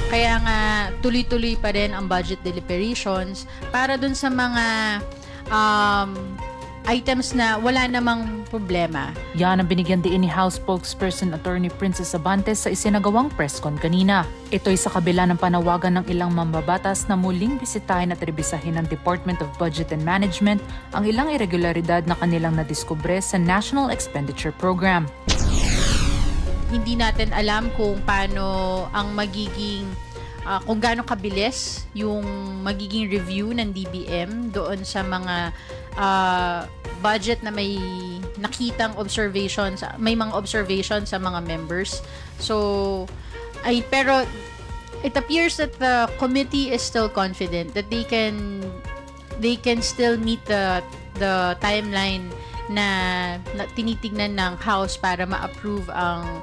Kaya nga tuloy-tuloy pa rin ang budget deliberations para dun sa mga items na wala namang problema. Yan ang binigyan diin ni House Spokesperson Attorney Princess Abantes sa isinagawang presscon kanina. Ito'y sa kabila ng panawagan ng ilang mambabatas na muling bisitahin at rebisahin ng Department of Budget and Management ang ilang irregularidad na kanilang nadiskubre sa National Expenditure Program. Hindi natin alam kung paano ang magiging kung gaano kabilis yung magiging review ng DBM doon sa mga budget na may nakitang observations, may mga observations sa mga members. So pero it appears that the committee is still confident that they can still meet the timeline na tinitignan ng House para ma-approve ang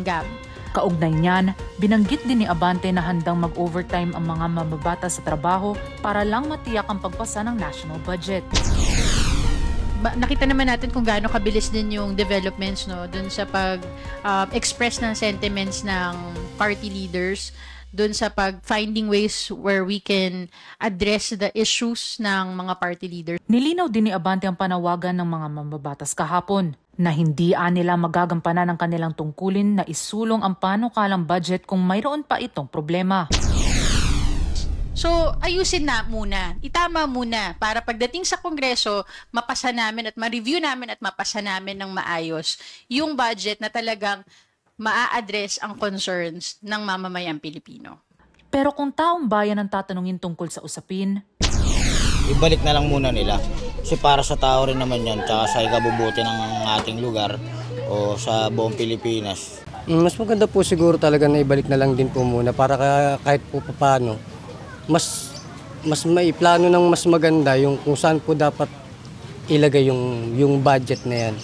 GAB. Kaugnay niyan, binanggit din ni Abante na handang mag-overtime ang mga mambabatas sa trabaho para lang matiyak ang pagpasa ng national budget. Nakita naman natin kung gaano kabilis din yung developments dun sa pag-express ng sentiments ng party leaders, dun sa finding ways where we can address the issues ng mga party leaders. Nilinaw din ni Abante ang panawagan ng mga mambabatas kahapon na hindi nila magagampanan ang kanilang tungkulin na isulong ang panukalang budget kung mayroon pa itong problema. So, ayusin na muna. Itama muna para pagdating sa Kongreso, mapasa namin at ma-review namin at mapasa namin ng maayos yung budget na talagang maa-address ang concerns ng mamamayang Pilipino. Pero kung taong bayan ang tatanungin tungkol sa usapin, ibalik na lang muna nila. Kasi para sa tao rin naman yan, tsaka sa ikabubuti ng ating lugar o sa buong Pilipinas. Mas maganda po siguro talaga na ibalik na lang din po muna para kahit po paano, mas may plano ng mas maganda yung kung saan po dapat ilagay yung budget na yan.